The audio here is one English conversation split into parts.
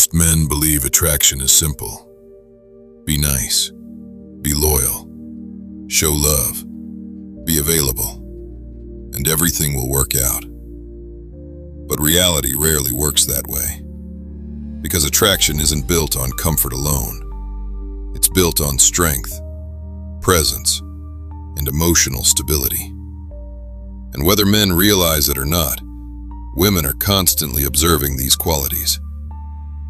Most men believe attraction is simple. Be nice, be loyal, show love, be available, and everything will work out. But reality rarely works that way, because attraction isn't built on comfort alone. It's built on strength, presence, and emotional stability. And whether men realize it or not, women are constantly observing these qualities.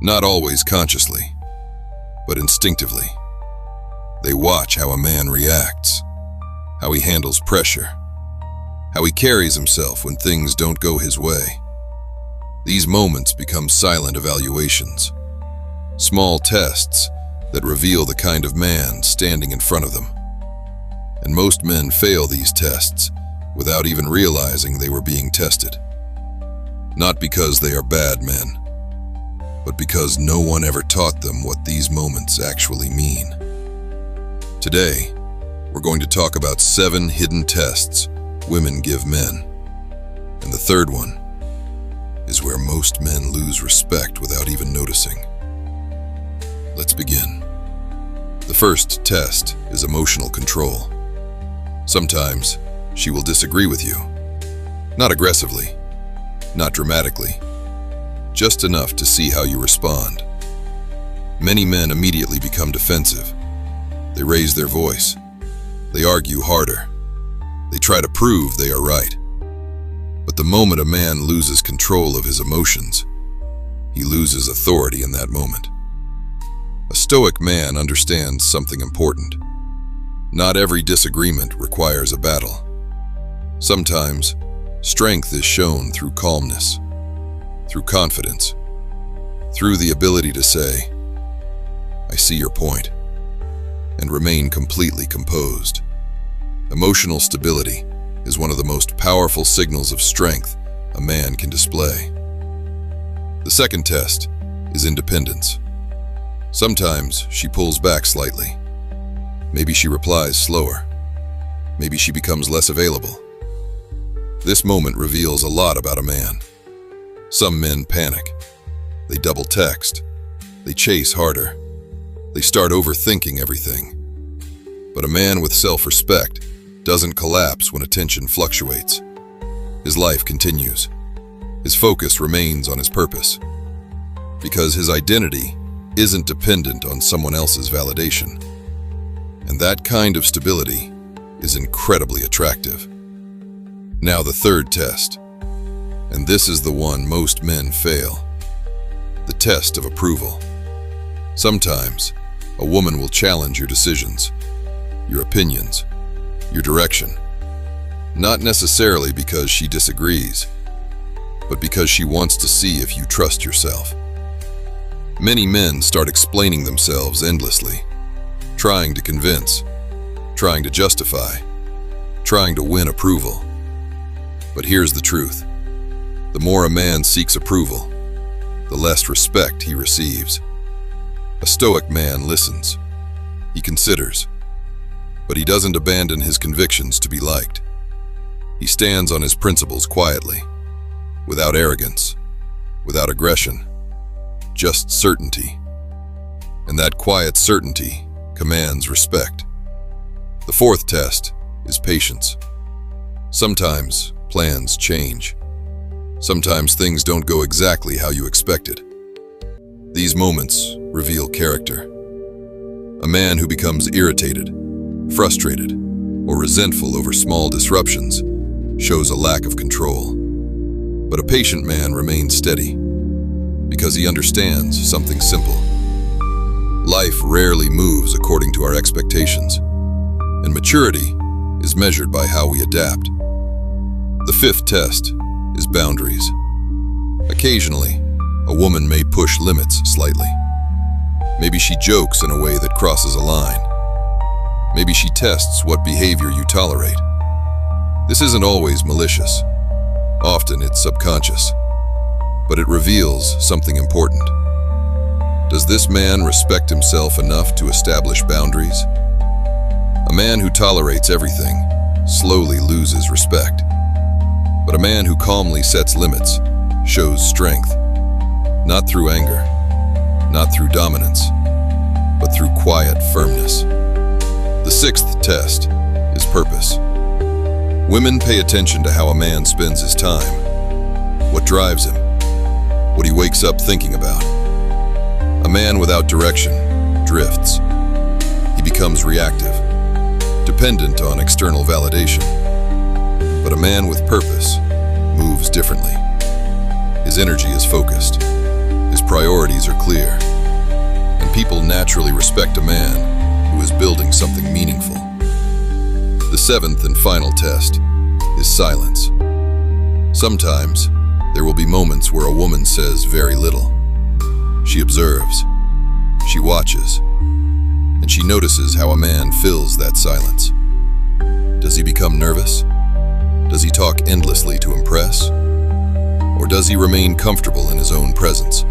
Not always consciously, but instinctively. They watch how a man reacts, how he handles pressure, how he carries himself when things don't go his way. These moments become silent evaluations, small tests that reveal the kind of man standing in front of them. And most men fail these tests without even realizing they were being tested. Not because they are bad men, but because no one ever taught them what these moments actually mean. Today, we're going to talk about 7 hidden tests women give men. And the third one is where most men lose respect without even noticing. Let's begin. The first test is emotional control. Sometimes she will disagree with you. Not aggressively, not dramatically, just enough to see how you respond. Many men immediately become defensive. They raise their voice. They argue harder. They try to prove they are right. But the moment a man loses control of his emotions, he loses authority in that moment. A Stoic man understands something important. Not every disagreement requires a battle. Sometimes, strength is shown through calmness, through confidence, through the ability to say, "I see your point," and remain completely composed. Emotional stability is one of the most powerful signals of strength a man can display. The second test is independence. Sometimes she pulls back slightly. Maybe she replies slower. Maybe she becomes less available. This moment reveals a lot about a man. Some men panic. They double text. They chase harder. They start overthinking everything. But a man with self-respect doesn't collapse when attention fluctuates. His life continues. His focus remains on his purpose. Because his identity isn't dependent on someone else's validation. And that kind of stability is incredibly attractive. Now the third test, and this is the one most men fail. The test of approval. Sometimes, a woman will challenge your decisions, your opinions, your direction. Not necessarily because she disagrees, but because she wants to see if you trust yourself. Many men start explaining themselves endlessly, trying to convince, trying to justify, trying to win approval. But here's the truth. The more a man seeks approval, the less respect he receives. A Stoic man listens. He considers. But he doesn't abandon his convictions to be liked. He stands on his principles quietly, without arrogance, without aggression, just certainty. And that quiet certainty commands respect. The fourth test is patience. Sometimes plans change. Sometimes things don't go exactly how you expected. These moments reveal character. A man who becomes irritated, frustrated, or resentful over small disruptions shows a lack of control. But a patient man remains steady because he understands something simple. Life rarely moves according to our expectations, and maturity is measured by how we adapt. The fifth test is boundaries. Occasionally, a woman may push limits slightly. Maybe she jokes in a way that crosses a line. Maybe she tests what behavior you tolerate. This isn't always malicious. Often it's subconscious, but it reveals something important. Does this man respect himself enough to establish boundaries? A man who tolerates everything slowly loses respect. But a man who calmly sets limits shows strength, not through anger, not through dominance, but through quiet firmness. The sixth test is purpose. Women pay attention to how a man spends his time, what drives him, what he wakes up thinking about. A man without direction drifts. He becomes reactive, dependent on external validation. But a man with purpose moves differently. His energy is focused. His priorities are clear. And people naturally respect a man who is building something meaningful. The seventh and final test is silence. Sometimes, there will be moments where a woman says very little. She observes, she watches, and she notices how a man fills that silence. Does he become nervous? Does he talk endlessly to impress? Or does he remain comfortable in his own presence?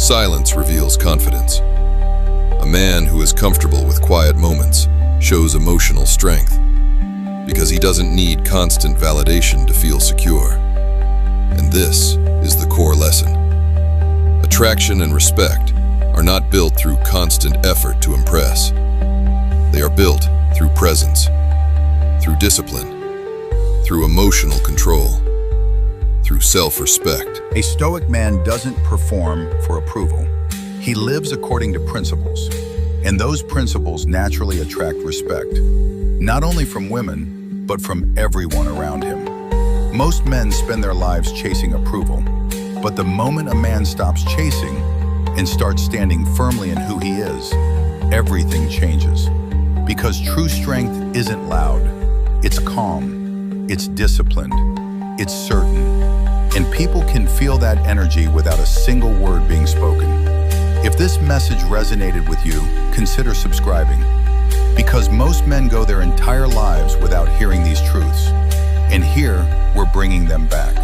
Silence reveals confidence. A man who is comfortable with quiet moments shows emotional strength because he doesn't need constant validation to feel secure. And this is the core lesson. Attraction and respect are not built through constant effort to impress. They are built through presence, through discipline, through emotional control, through self-respect. A Stoic man doesn't perform for approval. He lives according to principles, and those principles naturally attract respect, not only from women, but from everyone around him. Most men spend their lives chasing approval, but the moment a man stops chasing and starts standing firmly in who he is, everything changes. Because true strength isn't loud, it's calm, it's disciplined, it's certain. And people can feel that energy without a single word being spoken. If this message resonated with you, consider subscribing. Because most men go their entire lives without hearing these truths. And here, we're bringing them back.